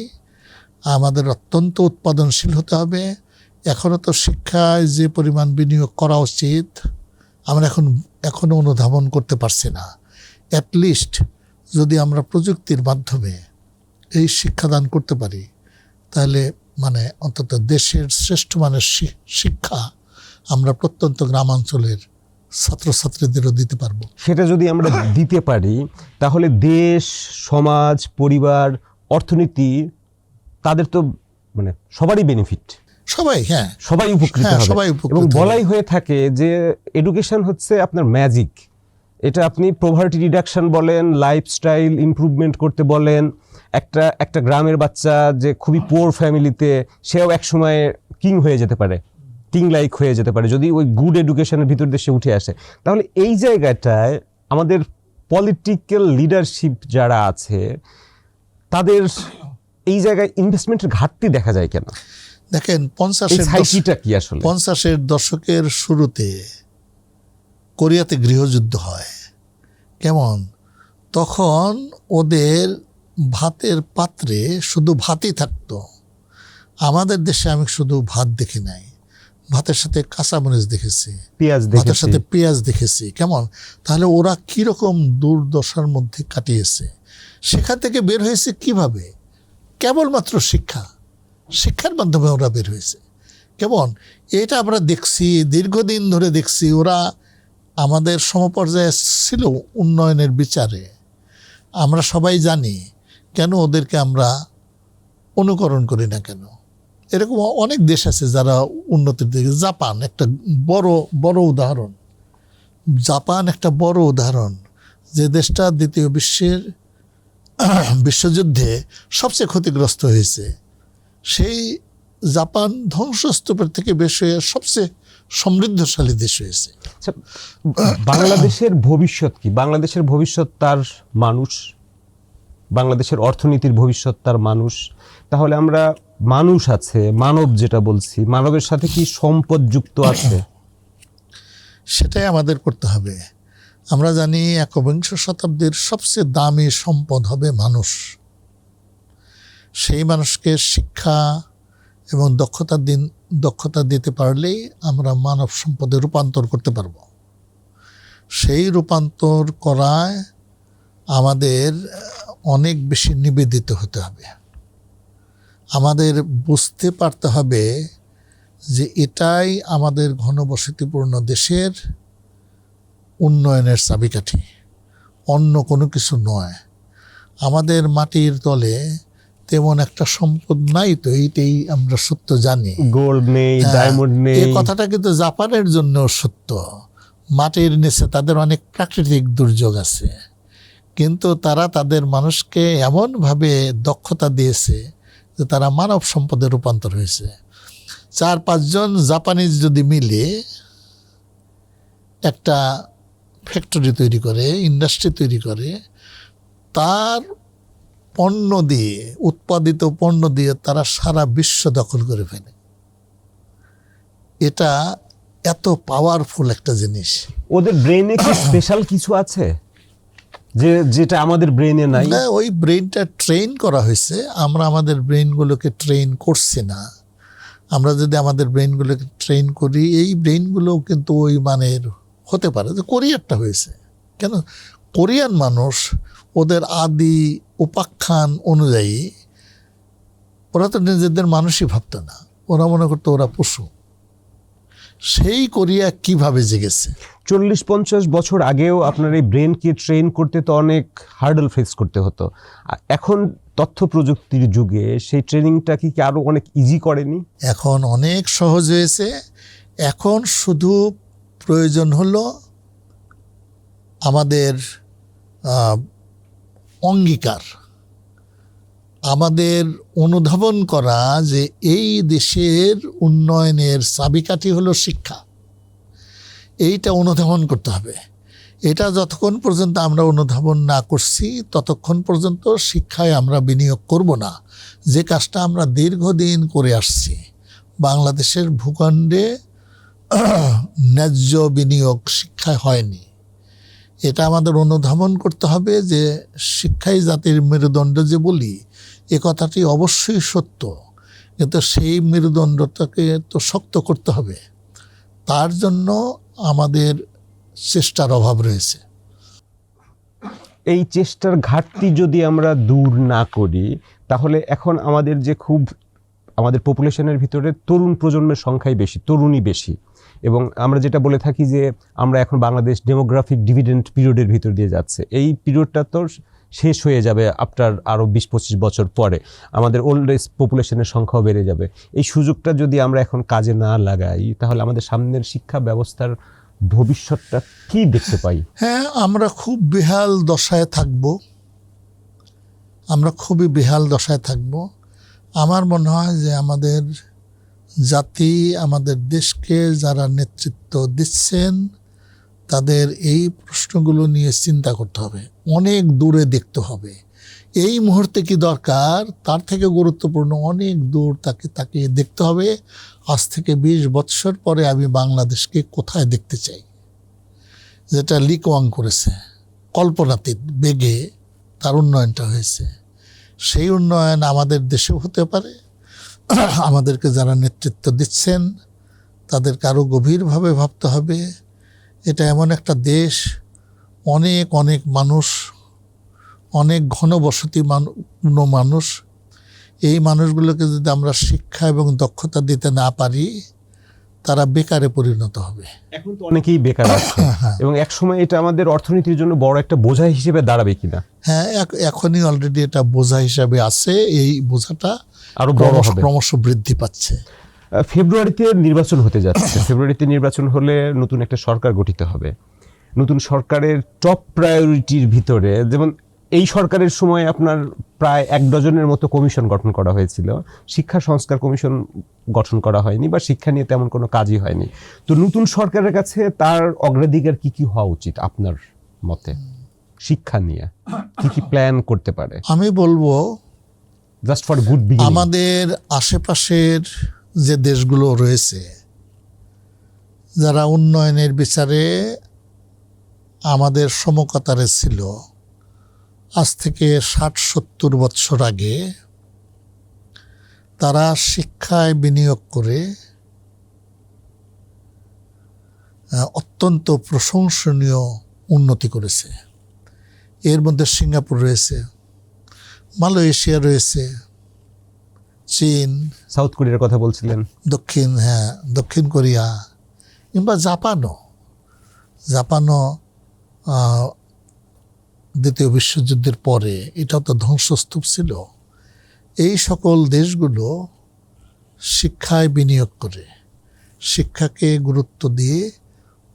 আমাদের অত্যন্ত উৎপাদনশীল হতে হবে। এখনও তো শিক্ষায় যে পরিমাণ বিনিয়োগ করা উচিত আমরা এখনও অনুধাবন করতে পারছি না। অ্যাটলিস্ট যদি আমরা প্রযুক্তির মাধ্যমে এই শিক্ষাদান করতে পারি তাহলে মানে অন্তত দেশের শ্রেষ্ঠ মানের শিক্ষা আমরা প্রত্যন্ত গ্রামাঞ্চলের ছাত্রছাত্রীদেরও দিতে পারবো। সেটা যদি আমরা দিতে পারি তাহলে দেশ, সমাজ, পরিবার, অর্থনীতি তাদের তো মানে সবারই বেনিফিট, সবাই সবাই উপকৃত হবে। সবাই উপকৃত এবং হবে। বলাই হয়ে থাকে যে এডুকেশন হচ্ছে আপনার ম্যাজিক। এটা আপনি পভার্টি রিডাকশন বলেন, লাইফস্টাইল ইমপ্রুভমেন্ট করতে বলেন। একটা গ্রামের বাচ্চা যে খুবই পুয়ার ফ্যামিলিতে, সেও এক সময় কিং হয়ে যেতে পারে, কিং লাইক হয়ে যেতে পারে যদি ওই গুড এডুকেশনের ভিতর দিয়ে সে উঠে আসে। তাহলে এই জায়গাটায় আমাদের পলিটিক্যাল লিডারশিপ যারা আছে তাদের এই জায়গায় ইনভেস্টমেন্টের ঘাটতি দেখা যায় কেন? দেখেন, এই সাইকিটা কি আসলে? 50-এর দশকের শুরুতে কোরিয়াতে গৃহযুদ্ধ হয়। কেমন? তখন ওদের ভাতের পাত্রে শুধু ভাতই থাকতো। আমাদের দেশে আমি শুধু ভাত দেখি নাই, ভাতের সাথে কাঁচামরিচ দেখেছি, পেঁয়াজ ভাতের দেখেছি। সাথে পেঁয়াজ দেখেছি। কেমন? তাহলে ওরা কীরকম দুর্দশার মধ্যে কাটিয়েছে, সেখান থেকে বের হয়েছে কিভাবে? কেবলমাত্র শিক্ষার মাধ্যমে ওরা বের হয়েছে। কেমন? এটা আমরা দেখছি, দীর্ঘদিন ধরে দেখছি। ওরা আমাদের সমপর্যায়ে ছিল উন্নয়নের বিচারে। আমরা সবাই জানি কেন ওদেরকে আমরা অনুকরণ করি না কেন। এরকম অনেক দেশ আছে যারা উন্নতির দিকে। জাপান একটা বড় উদাহরণ। জাপান একটা বড় উদাহরণ, যে দেশটা দ্বিতীয় বিশ্বযুদ্ধে সবচেয়ে ক্ষতিগ্রস্ত হয়েছে। সেই জাপান ধ্বংসস্তূপের থেকে বেশ হয়ে সবচেয়ে সমৃদ্ধশালী দেশ হয়েছে। আচ্ছা, বাংলাদেশের ভবিষ্যৎ কি? বাংলাদেশের ভবিষ্যৎ তার মানুষ, বাংলাদেশের অর্থনীতির ভবিষ্যৎ তার মানুষ। তাহলে আমরা মানুষ আছে, মানব যেটা বলছি, মানবের সাথে কি সম্পদ যুক্ত আছে? সেটাই আমাদের করতে হবে। আমরা জানি একবিংশ শতাব্দীর সবচেয়ে দামি সম্পদ হবে মানুষ। সেই মানুষকে শিক্ষা এবং দক্ষতা দিতে পারলেই আমরা মানব সম্পদে রূপান্তর করতে পারব। সেই রূপান্তর করায় আমাদের অনেক বেশি নিবেদিত হতে হবে। আমাদের বুঝতে পারতে হবে যে এটাই আমাদের ঘনবসতিপূর্ণ দেশের উন্নয়নের চাবিকাঠি, অন্য কোনো কিছু নয়। আমাদের মাটির তলে তেমন একটা সম্পদ নাই, তো এইটাই আমরা সত্য জানি। গোল্ড নেই, ডায়মন্ড নেই। এই কথাটা কিন্তু জাপানের জন্য সত্য। মাটির নিচে তাদের অনেক প্রাকৃতিক দুর্যোগ আছে, কিন্তু তারা তাদের মানুষকে এমনভাবে দক্ষতা দিয়েছে যে তারা মানব সম্পদে রূপান্তর হয়েছে। 4-5 জন জাপানিজ যদি মিলে একটা ফ্যাক্টরি তৈরি করে, ইন্ডাস্ট্রি তৈরি করে, তার পণ্য দিয়ে, উৎপাদিত পণ্য দিয়ে তারা সারা বিশ্ব দখল করে ফেলে। এটা এত পাওয়ারফুল একটা জিনিস। ওদের ব্রেনে কি স্পেশাল কিছু আছে যেটা আমাদের ব্রেনে নাই? না, ওই ব্রেনটা ট্রেন করা হয়েছে। আমরা আমাদের ব্রেনগুলোকে ট্রেন করছি না। আমরা যদি আমাদের ব্রেনগুলোকে ট্রেন করি, এই ব্রেনগুলো কিন্তু ওই মানের হতে পারে যে কোরিয়ারটা হয়েছে। কেন? কোরিয়ান মানুষ ওদের আদি উপাখ্যান অনুযায়ী ওরা তো নিজেদের মানুষই ভাবতো না, ওরা মনে করতো ওরা পশু। সেই কোরিয়া কিভাবে জেগেছে? 40-50 বছর আগেও আপনার এই ব্রেনকে ট্রেন করতে তো অনেক হার্ডল ফেস করতে হতো। এখন তথ্য প্রযুক্তির যুগে সেই ট্রেনিংটা কি আরো অনেক ইজি করেনি? এখন অনেক সহজ হয়েছে। এখন শুধু প্রয়োজন হলো আমাদের অঙ্গীকার, আমাদের অনুধাবন করা যে এই দেশের উন্নয়নের চাবিকাঠি হলো শিক্ষা। এইটা অনুধাবন করতে হবে। এটা যতক্ষণ পর্যন্ত আমরা অনুধাবন না করছি ততক্ষণ পর্যন্ত শিক্ষায় আমরা বিনিয়োগ করব না, যে কাজটা আমরা দীর্ঘদিন করে আসছি। বাংলাদেশের ভূখণ্ডে ন্যায্য বিনিয়োগ শিক্ষায় হয়নি। এটা আমাদের অনুধাবন করতে হবে যে শিক্ষাই জাতির মেরুদণ্ড যে বলি, এ কথাটি অবশ্যই সত্য, কিন্তু সেই মেরুদণ্ডটাকে তো শক্ত করতে হবে। তার জন্য আমাদের চেষ্টার অভাব রয়েছে। এই চেষ্টার ঘাটতি যদি আমরা দূর না করি, তাহলে এখন আমাদের যে আমাদের পপুলেশনের ভিতরে তরুণ প্রজন্মের সংখ্যাই বেশি, তরুণই বেশি, এবং আমরা যেটা বলে থাকি যে আমরা এখন বাংলাদেশ ডেমোগ্রাফিক ডিভিডেন্ড পিরিয়ডের ভিতর দিয়ে যাচ্ছে। এই পিরিয়ডটা তো শেষ হয়ে যাবে আফটার আরও 20-25 বছর পরে, আমাদের ওল্ড এজ পপুলেশনের সংখ্যাও বেড়ে যাবে। এই সুযোগটা যদি আমরা এখন কাজে না লাগাই, তাহলে আমাদের সামনের শিক্ষা ব্যবস্থার ভবিষ্যৎটা কি দেখতে পাই? হ্যাঁ, আমরা খুব বেহাল দশায় থাকব, আমরা খুবই বেহাল দশায় থাকব। আমার মনে হয় যে আমাদের জাতি, আমাদের দেশকে যারা নেতৃত্ব দিচ্ছেন, তাদের এই প্রশ্নগুলো নিয়ে চিন্তা করতে হবে, অনেক দূরে দেখতে হবে। এই মুহূর্তে কি দরকার তার থেকে গুরুত্বপূর্ণ অনেক দূর তাকে দেখতে হবে। আজ থেকে 20 বৎসর পরে আমি বাংলাদেশকে কোথায় দেখতে চাই, যেটা লি কুয়াং করেছে, কল্পনাতীত বেগে তার উন্নয়নটা হয়েছে। সেই উন্নয়ন আমাদের দেশেও হতে পারে। আমাদেরকে যারা নেতৃত্ব দিচ্ছেন তাদেরকে আরও গভীরভাবে ভাবতে হবে। এটা এমন একটা দেশ, অনেক অনেক মানুষ, অনেক ঘনবসতি মানুষ। এই মানুষগুলোকে যদি আমরা শিক্ষা এবং দক্ষতা দিতে না পারি, তারা বেকারে পরিণত হবে। এখন তো অনেকেই বেকার আছে, এবং এক সময় এটা আমাদের অর্থনীতির জন্য বড় একটা বোঝা হিসেবে দাঁড়াবে কিনা? হ্যাঁ, এখনই অলরেডি এটা বোঝা হিসাবে আছে। এই বোঝাটা আরো বড় হবে, ক্রমশ বৃদ্ধি পাচ্ছে। ফেব্রুয়ারিতে নির্বাচন হতে যাচ্ছে। ফেব্রুয়ারিতে নির্বাচন হলে নতুন একটা সরকার গঠিত হবে। নতুন সরকারের টপ প্রায়োরিটির ভিতরে, যেমন এই সরকারের সময় আপনার প্রায় 1 ডজনের মতো কমিশন গঠন করা হয়েছিল, শিক্ষা সংস্কার কমিশন গঠন করা হয়নি, বা শিক্ষা নিয়ে তেমন কোনো কাজই হয়নি। তো নতুন সরকারের কাছে তার অগ্রাধিকার কি হওয়া উচিত আপনার মতে? শিক্ষা নিয়ে কি প্ল্যান করতে পারে? আমি বলবো, জাস্ট ফর গুড বিগিনিং, আমাদের আশেপাশের যে দেশগুলো রয়েছে, যারা উন্নয়নের বিচারে আমাদের সমকাতারে ছিল, আজ থেকে 60-70 বৎসর আগে, তারা শিক্ষায় বিনিয়োগ করে অত্যন্ত প্রশংসনীয় উন্নতি করেছে। এর মধ্যে সিঙ্গাপুর রয়েছে, মালয়েশিয়া রয়েছে, চীন, সাউথ কোরিয়ার কথা বলছিলেন, দক্ষিণ কোরিয়া, কিংবা জাপানও দ্বিতীয় বিশ্বযুদ্ধের পরে এটাও তো ধ্বংসস্তূপ ছিল। এই সকল দেশগুলো শিক্ষায় বিনিয়োগ করে, শিক্ষাকে গুরুত্ব দিয়ে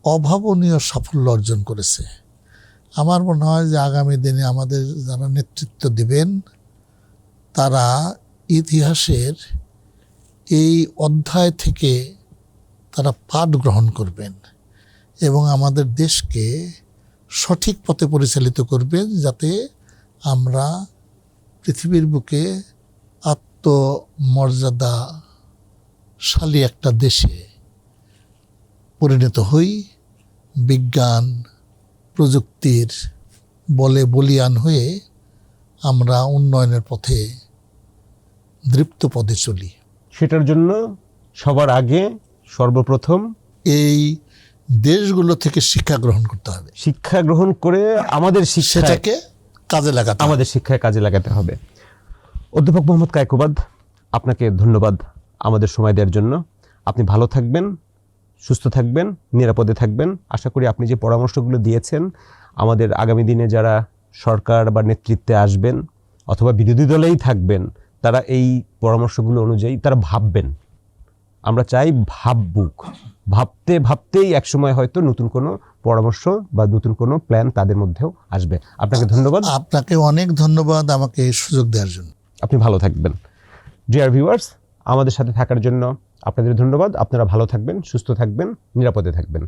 অভাবনীয় সাফল্য অর্জন করেছে। আমার মনে হয় যে আগামী দিনে আমাদের যারা নেতৃত্ব দিবেন, তারা ইতিহাসের এই অধ্যায় থেকে তারা পাঠ গ্রহণ করবেন এবং আমাদের দেশকে সঠিক পথে পরিচালিত করবেন, যাতে আমরা পৃথিবীর বুকে আত্মমর্যাদাশালী একটা দেশে পরিণত হই, বিজ্ঞান প্রযুক্তির বলে বলীয়ান হয়ে আমরা উন্নয়নের পথে দৃপ্ত পদে চলি। সেটার জন্য সবার আগে সর্বপ্রথম এই দেশগুলো থেকে শিক্ষা গ্রহণ করতে হবে, শিক্ষা গ্রহণ করে আমাদের সেটাকে কাজে লাগাতে, আমাদের শিক্ষায় কাজে লাগাতে হবে। অধ্যাপক মোহাম্মদ কায়কোবাদ, আপনাকে ধন্যবাদ আমাদের সময় দেওয়ার জন্য। আপনি ভালো থাকবেন, সুস্থ থাকবেন, নিরাপদে থাকবেন। আশা করি আপনি যে পরামর্শগুলো দিয়েছেন, আমাদের আগামী দিনে যারা সরকার বা নেতৃত্বে আসবেন অথবা বিরোধী দলেই থাকবেন, তারা এই পরামর্শগুলো অনুযায়ী তারা ভাববেন। আমরা চাই ভাববুক, ভাবতে ভাবতেই একসময় হয়তো নতুন কোনো পরামর্শ বা নতুন কোনো প্ল্যান তাদের মধ্যেও আসবে। আপনাকে ধন্যবাদ। আপনাকে অনেক ধন্যবাদ আমাকে এই সুযোগ দেওয়ার জন্য। আপনি ভালো থাকবেন। ডিয়ার ভিউয়ার্স, আমাদের সাথে থাকার জন্য আপনাদের ধন্যবাদ। আপনারা ভালো থাকবেন, সুস্থ থাকবেন, নিরাপদে থাকবেন।